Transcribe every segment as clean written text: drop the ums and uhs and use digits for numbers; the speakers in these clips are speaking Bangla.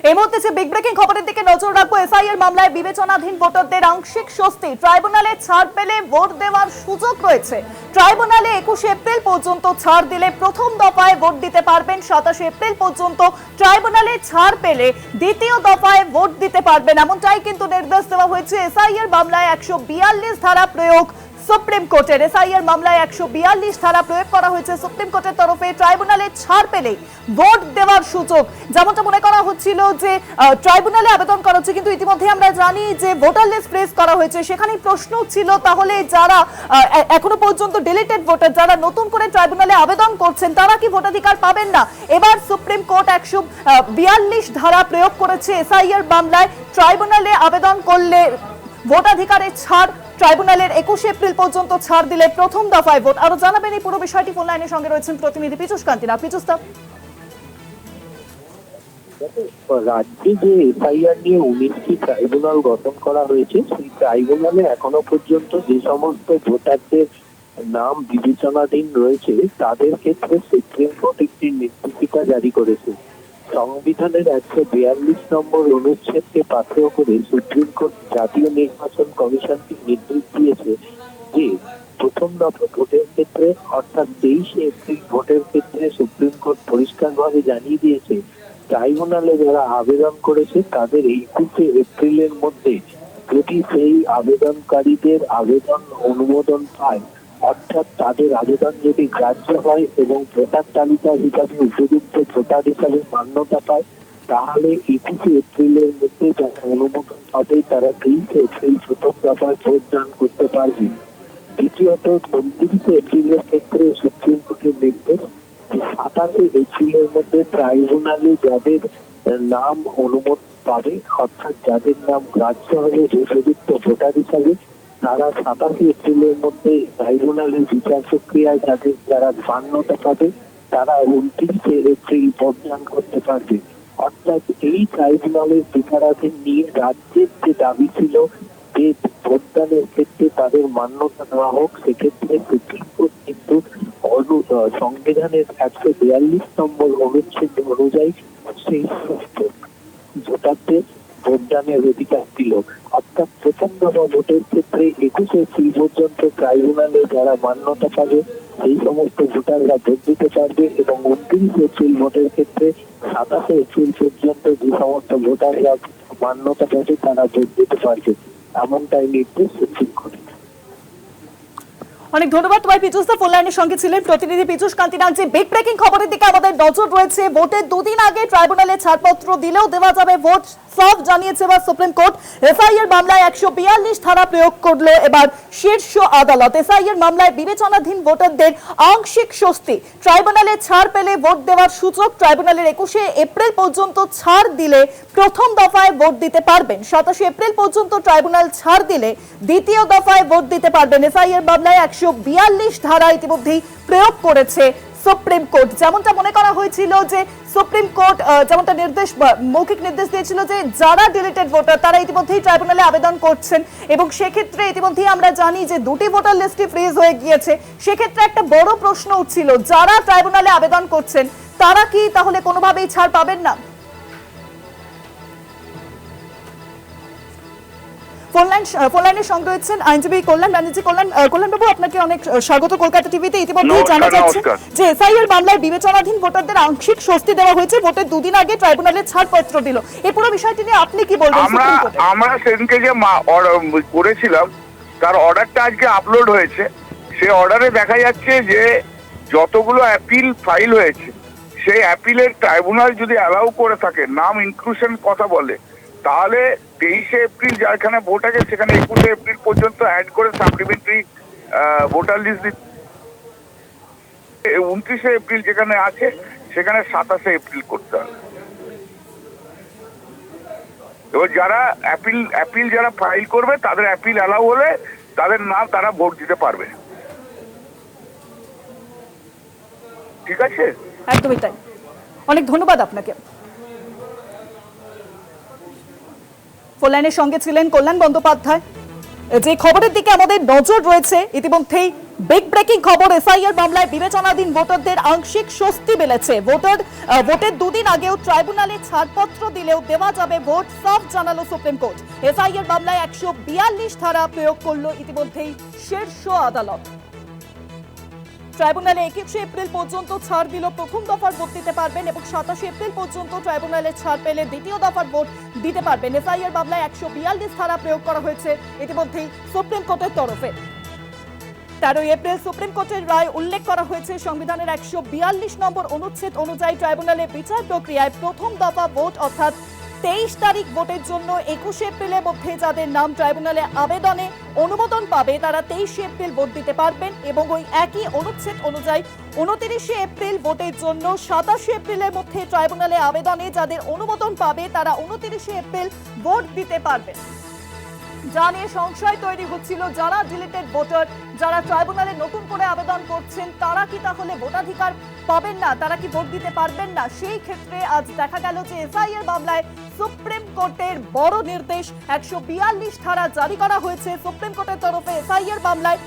এই মুহূর্তে যে বিগ ব্রেকিং খবরের দিকে নজর রাখবো। এসআইআর মামলায় বিবেচনাধীন ভোটারদের আংশিক স্বস্তি, ট্রাইব্যুনালে ছাড় পেলে ভোট দেওয়ার সুযোগ রয়েছে। ট্রাইব্যুনালে 21 এপ্রিল পর্যন্ত ছাড় দিলে প্রথম দফায় ভোট দিতে পারবেন। 27 এপ্রিল পর্যন্ত ট্রাইব্যুনালে ছাড় পেলে দ্বিতীয় দফায় ভোট দিতে পারবেন, এমনটাই কিন্তু নির্দেশ দেওয়া হয়েছে। এসআইআর মামলায় 142 ধারা প্রয়োগ সুপ্রিম কোর্টের। এসআইআর মামলায় 142 ধারা প্রয়োগ করা হয়েছে সুপ্রিম কোর্টের তরফে। ট্রাইব্যুনালে ছাড় পেলে ভোট দেওয়ার সুযোগ, যেমনটা মনে করা হচ্ছিল যে ট্রাইব্যুনালে আবেদন করা হচ্ছে, কিন্তু ইতিমধ্যে আমরা জানি যে ভোটার লিস্ট ফ্রিজ করা হয়েছে। সেখানে প্রশ্ন ছিল তাহলে যারা এখনো পর্যন্ত ডিলিটেড ভোটার, যারা নতুন করে ট্রাইব্যুনালে আবেদন করছেন, তারা কি ভোটাধিকার পাবেন না? এবার সুপ্রিম কোর্ট 142 ধারা প্রয়োগ করেছে এসআইআর মামলায়। ট্রাইব্যুনালে আবেদন করলে ভোটাধিকারের ছাড়, ট্রাইব্যুনালের 21 এপ্রিল পর্যন্ত ছাড় দিলে প্রথম দফায় ভোট। আরো জানাবেন এই পুরো বিষয়টি ফোন লাইনের সঙ্গে রয়েছেন প্রতিনিধি পীযূষ কান্তিনা। পীযূষ দা, রাজ্যে যে এফআইআর নিয়ে 19টি ট্রাইব্যুনাল গঠন করা হয়েছে, সেই ট্রাইব্যুনালে এখনো পর্যন্ত যে সমস্ত ভোটারদের নাম বিবেচনাধীন রয়েছে তাদের ক্ষেত্রে সুপ্রিম কোর্ট একটি নির্দেশিকা জারি করেছে। সংবিধানের 142 নম্বর অনুচ্ছেদকে পাথেয় করে সুপ্রিম কোর্ট জাতীয় নির্বাচন কমিশনকে নির্দেশ দিয়েছে যে প্রথম দফা ভোটের ক্ষেত্রে অর্থাৎ 23 এপ্রিল ভোটের ক্ষেত্রে সুপ্রিম কোর্ট পরিষ্কারভাবে জানিয়ে দিয়েছে ট্রাইব্যুনালে যারা আবেদন করেছে তাদের 21 এপ্রিলের মধ্যে যদি সেই আবেদনকারীদের আবেদন অনুমোদন পায়, অর্থাৎ তাদের আবেদন যদি গ্রাহ্য হয় এবং ভোটার তালিকা হিসাবে উপযুক্ত ভোটার হিসাবে মান্যতা পায়, তাহলে 21 এপ্রিলের মধ্যে যারা অনুমোদন পাবে তারা 23 এপ্রিল প্রথম দফায় ভোট দান করতে পারবে। দ্বিতীয়ত 29 এপ্রিলের ক্ষেত্রে সুপ্রিম কোর্টের নির্দেশ 27 এপ্রিলের মধ্যে ট্রাইব্যুনালে যাদের নাম অনুমোদন পাবে, অর্থাৎ যাদের নাম গ্রাহ্য হবে উপযুক্ত ভোটার হিসাবে, তারা 27 এপ্রিলের মধ্যে ট্রাইব্যুনালের বিচার প্রক্রিয়ায় যারা মান্যতা পাবে তারা 29 এপ্রিল ভোটদান করতে পারবে। অর্থাৎ এই ট্রাইব্যুনালের বিচারাধীন নিয়ে রাজ্যের যে দাবি ছিল যে ভোটদানের ক্ষেত্রে তাদের মান্যতা দেওয়া হোক, সেক্ষেত্রে সুপ্রিম কোর্ট কিন্তু সংবিধানের 142 নম্বর অনুচ্ছেদ অনুযায়ী সেই ভোটারদের ভোটদানের অধিকার দিল। অর্থাৎ প্রথম দফা ভোটের ক্ষেত্রে 21 এপ্রিল পর্যন্ত ট্রাইব্যুনালে যারা মান্যতা পাবে সেই সমস্ত ভোটাররা ভোট দিতে পারবে এবং 29 এপ্রিল ভোটের ক্ষেত্রে 27 এপ্রিল পর্যন্ত যে সমস্ত ভোটাররা মান্যতা পাবে তারা ভোট দিতে পারবে, এমনটাই নির্দেশ সুপ্রিম কোর্টের। অনেক ধন্যবাদ তোমায় পীযূষ দা, ফোন লাইনের সঙ্গে ছিলেন প্রতিনিধি পীযূষ কান্তিনা। যে বিগ ব্রেকিং খবরের দিকে আমাদের নজর রয়েছে। ভোটের দুদিন আগে ট্রাইব্যুনালে ছাড়পত্র দিলেও দেওয়া যাবে ভোট, সব জানিয়েছে এবার সুপ্রিম কোর্ট। এসআইআর মামলায় 142 ধারা প্রয়োগ করলো এবার শীর্ষ আদালত। এসআইআর মামলায় বিবেচনাধীন ভোটারদের আংশিক স্বস্তি, ট্রাইব্যুনালে ছাড় পেলে ভোট দেওয়ার সুযোগ। ট্রাইব্যুনালের 21 এপ্রিল পর্যন্ত ছাড় দিলে প্রথম দফায় ভোট দিতে পারবেন। 27 এপ্রিল পর্যন্ত ট্রাইব্যুনাল ছাড় দিলে দ্বিতীয় দফায় ভোট দিতে পারবেন। এসআইআর মামলায় 142 ধারা ইতিমধ্যেই প্রয়োগ করেছে সুপ্রিম কোর্ট। যেমনটা মনে করা হয়েছিল যে সুপ্রিম কোর্ট যেমনটা মৌখিক নির্দেশ দিয়েছিল যে যারা ডিলিটেড ভোটার তারা ইতিমধ্যেই ট্রাইব্যুনালে আবেদন করছেন, এবং সেক্ষেত্রে ইতিমধ্যেই আমরা জানি যে দুটি ভোটার লিস্টই ফ্রিজ হয়ে গিয়েছে। সেক্ষেত্রে একটা বড় প্রশ্ন উঠছিল, যারা ট্রাইব্যুনালে আবেদন করছেন তারা কি তাহলে কোনোভাবেই ছাড় পাবেন না? ফোন লাইনের সঙ্গে রয়েছেন আইনজীবী কল্যাণ ব্যানার্জি। কল্যাণ বাবু, আপনাকে অনেক স্বাগত কলকাতা টিভিতে। ইতিমধ্যে জানা যাচ্ছে যে এসআইআর মামলায় বিবেচনাধীন ভোটারদের আংশিক স্বস্তি দেওয়া হয়েছে। ভোটের দুদিন আগে ট্রাইব্যুনালে ছাড়পত্র দিল। এই পুরো বিষয়টি নিয়ে আপনি কি বলবেন? আমরা সেদিনকে যে করেছিলাম তার অর্ডারটা আজকে আপলোড হয়েছে। সেই অর্ডারে দেখা যাচ্ছে যে যতগুলো অ্যাপিল ফাইল হয়েছে সেই অ্যাপিলের ট্রাইব্যুনাল যদি অ্যালাউ করে থাকে, নাম ইনক্লুশন কথা বলে, তাহলে 23 এপ্রিল যেখানে ভোট আছে সেখানে 21 এপ্রিল পর্যন্ত অ্যাড করে সাপ্লিমেন্টারি ভোটার লিস্ট দিতে, 29 এপ্রিল যেখানে আছে সেখানে 27 এপ্রিল করতে হবে। এবার যারা অ্যাপিল যারা ফাইল করবে তাদের অ্যাপিল অ্যালাউ হলে তাদের নাম তারা ভোট দিতে পারবে। ঠিক আছে, একদমই তাই। অনেক ধন্যবাদ আপনাকে। ফোন লাইনের সঙ্গে ছিলেন কল্যাণ বন্দ্যোপাধ্যায়। যে খবরের দিকে আমাদের নজর রয়েছে, ইতিমধ্যেই বিগ ব্রেকিং খবর, এসআইআর মামলায় বিবেচনাধীন ভোটারদের আংশিক স্বস্তি মিলেছে। ভোটের দুদিন আগেও ট্রাইব্যুনালে ছাড়পত্র দিলেও দেওয়া যাবে ভোট, সাফ জানালো সুপ্রিম কোর্ট। এসআইআর মামলায় 142 ধারা প্রয়োগ করলো ইতিমধ্যেই শীর্ষ আদালত। ট্রাইব্যুনালে 21 এপ্রিল পর্যন্ত ছাড় দিল প্রথম দফার ভোট দিতে পারবেন এবং 27 এপ্রিল পর্যন্ত ট্রাইব্যুনালে ছাড় পেলে দ্বিতীয় দফার ভোট দিতে পারবেন। এসআইআর মামলায় 142 ধারা প্রয়োগ করা হয়েছে ইতিমধ্যেই সুপ্রিম কোর্টের তরফে। 13 এপ্রিল সুপ্রিম কোর্টের রায় উল্লেখ করা হয়েছে, সংবিধানের 142 নম্বর অনুচ্ছেদ অনুযায়ী ট্রাইব্যুনালে বিচার প্রক্রিয়ায় প্রথম দফা ভোট অর্থাৎ 23 তারিখ ভোটের জন্য 21 এপ্রিলের মধ্যে যাদের নাম ট্রাইব্যুনালে আবেদনে অনুমোদন পাবে তারা 23 এপ্রিল ভোট দিতে পারবেন এবং ওই একই অনুচ্ছেদ অনুযায়ী 29 এপ্রিল ভোটের জন্য 27 এপ্রিলের মধ্যে ট্রাইব্যুনালে আবেদনে যাদের অনুমোদন পাবে তারা 29 এপ্রিল ভোট দিতে পারবেন। যা নিয়ে সংশয় তৈরি হচ্ছিল, যারা ডিলিটেড ভোটার, যারা ট্রাইব্যুনালে নতুন করে আবেদন করছেন তারা কি তাহলে ভোটাধিকার পাবেন না, তারা কি ভোট দিতে পারবেন না? সেই ক্ষেত্রে আজ দেখা গেল যে এসআইআর মামলায় সুপ্রিম কোর্টের বড় নির্দেশ, 142 ধারা জারি করা হয়েছে সুপ্রিম কোর্টের তরফে। এসআইআর মামলায়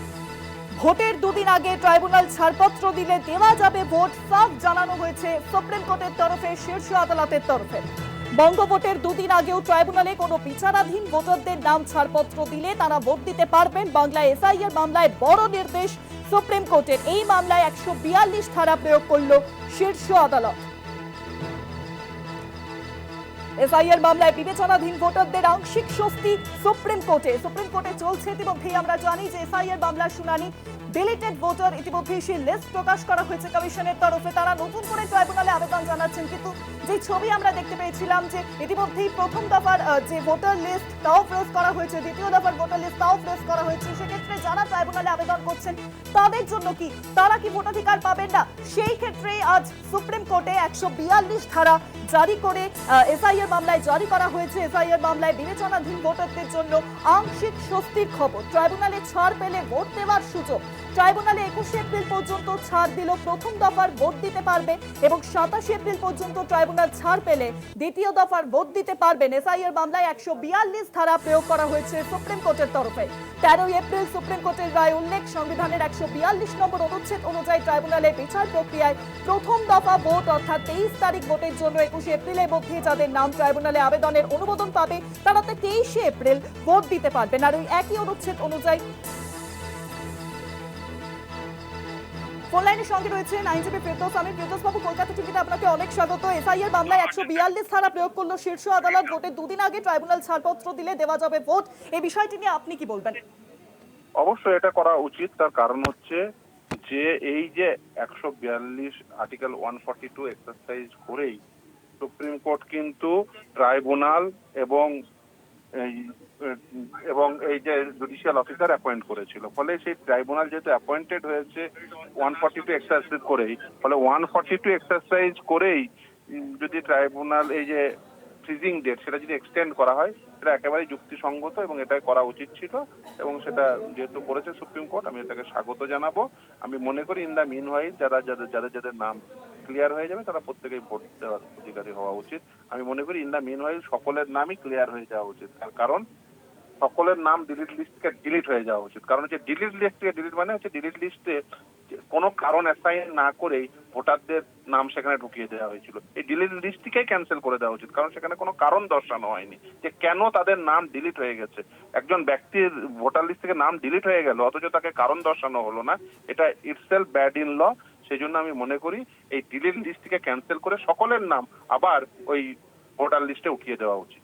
ভোটের দুদিন আগে ট্রাইব্যুনাল ছাড়পত্র দিলে দেওয়া যাবে ভোট, সাফ জানানো হয়েছে সুপ্রিম কোর্টের তরফে, শীর্ষ আদালতের তরফে। বঙ্গভোটের দুদিন আগেও ট্রাইব্যুনালে কোনো বিচারাধীন ভোটারদের নাম ছাড়পত্র দিলে তারা ভোট দিতে পারবেন। বাংলায় এসআইআর মামলায় বড় নির্দেশ সুপ্রিম কোর্টের। এই মামলায় 142 ধারা প্রয়োগ করল শীর্ষ আদালত। এসআইআর মামলায় বিবেচনাধীন ভোটারদের আংশিক স্বস্তি সুপ্রিম কোর্টে চলছে। ইতিমধ্যেই আমরা জানি যে এসআইআর মামলার শুনানি, ডিলিটেড ভোটার ইতিমধ্যেই সেই লিস্ট প্রকাশ করা হয়েছে কমিশনের তরফে, তারা নতুন করে ট্রাইব্যুনালে আবেদন জানাচ্ছেন। কিন্তু যে ছবি আমরা দেখতে পেয়েছিলাম যে ইতিমধ্যেই প্রথম দফার যে ভোটার লিস্ট তাও ফ্রেজ করা হয়েছে, দ্বিতীয় দফার ভোটার লিস্ট তাও ফ্রেজ করা হয়েছে, সেক্ষেত্রে যারা ট্রাইব্যুনালে আবেদন করছেন তাদের জন্য কি, তারা কি ভোটাধিকার পাবেন না? সেই ক্ষেত্রে আজ সুপ্রিম কোর্টে 142 ধারা জারি করে এসআইআর মামলায় জারি করা হয়েছে। এসআইআর মামলায় বিবেচনাধীন ভোটারদের জন্য আংশিক স্বস্তির খবর, ট্রাইব্যুনালে ছাড় পেলে ভোট দেওয়ার সুযোগ। ট্রাইব্যুনালে 21 এপ্রিল পর্যন্ত ছাড় দিল প্রথম দফার ভোট দিতে পারবে এবং 27 এপ্রিল পর্যন্ত ট্রাইব্যুনাল ছাড় পেলে দ্বিতীয় দফার ভোট দিতে পারবেন। এসআইআর মামলায় 142 ধারা প্রয়োগ করা হয়েছে সুপ্রিম কোর্টের তরফে। 13 এপ্রিল সুপ্রিম কোর্টের রায় উল্লেখ, সংবিধানের 142 নম্বর অনুচ্ছেদ অনুযায়ী ট্রাইব্যুনালে বিচার প্রক্রিয়ায় প্রথম দফা ভোট অর্থাৎ 23 তারিখ ভোটের জন্য 21 এপ্রিলের মধ্যে যাদের নাম ট্রাইব্যুনালে আবেদনের অনুমোদন পাবে তারা 23 এপ্রিল ভোট দিতে পারবেন। আর ওই একই অনুচ্ছেদ অনুযায়ী ফোন লাইনের সঙ্গে রয়েছেন আইনজীবী ফেরদৌস আমির। ফেরদৌস বাবু, কলকাতা টিভিতে আপনাকে অনেক স্বাগত। এসআইআর মামলায় 142 ধারা প্রয়োগ করলো শীর্ষ আদালত, ভোটের দুদিন আগে ট্রাইব্যুনাল ছাড়পত্র দিলে দেওয়া যাবে ভোট, এই বিষয়টি নিয়ে আপনি কি বলবেন? অবশ্যই এটা করা উচিত, তার কারণ হচ্ছে যে এই যে 142 আর্টিকেল 142 এক্সারসাইজ করেই সুপ্রিম কোর্ট কিন্তু ট্রাইব্যুনাল এবং এই যে জুডিশিয়াল অফিসার অ্যাপয়েন্ট করেছিল, ফলে সেই ট্রাইব্যুনাল যেহেতু অ্যাপয়েন্টেড হয়েছে 142 এক্সারসাইজ করেই, ফলে 142 এক্সারসাইজ করেই যদি ট্রাইব্যুনাল এই যে ফ্রিজিং ডেট সেটা যদি এক্সটেন্ড করা হয় সেটা একেবারেই যুক্তিসঙ্গত এবং এটাই করা উচিত ছিল এবং সেটা যেহেতু করেছে সুপ্রিম কোর্ট আমি এটাকে স্বাগত জানাবো। আমি মনে করি ইন দ্য মিন হোয়াইল যাদের নাম ক্লিয়ার হয়ে যাবে তারা প্রত্যেকেই ভোট দেওয়ার অধিকারী হওয়া উচিত। আমি মনে করি ইন দ্য মিন হোয়াইল সকলের নামই ক্লিয়ার হয়ে যাওয়া উচিত, তার কারণ সকলের নাম ডিলিট লিস্ট থেকে ডিলিট হয়ে যাওয়া উচিত। কারণ হচ্ছে ডিলিট লিস্ট থেকে ডিলিট মানে হচ্ছে ডিলিট লিস্টে কোনো কারণ অ্যাসাইন না করেই ভোটারদের নাম সেখানে ঢুকিয়ে দেওয়া হয়েছিল। এই ডিলিট লিস্টটিকেই ক্যান্সেল করে দেওয়া উচিত, কারণ সেখানে কোনো কারণ দর্শানো হয়নি যে কেন তাদের নাম ডিলিট হয়ে গেছে। একজন ব্যক্তির ভোটার লিস্ট থেকে নাম ডিলিট হয়ে গেল অথচ তাকে কারণ দর্শানো হলো না, এটা ইটসেলফ ব্যাড ইন ল। সেই জন্য আমি মনে করি এই ডিলিট লিস্টটিকে ক্যান্সেল করে সকলের নাম আবার ওই ভোটার লিস্টে উঠিয়ে দেওয়া উচিত।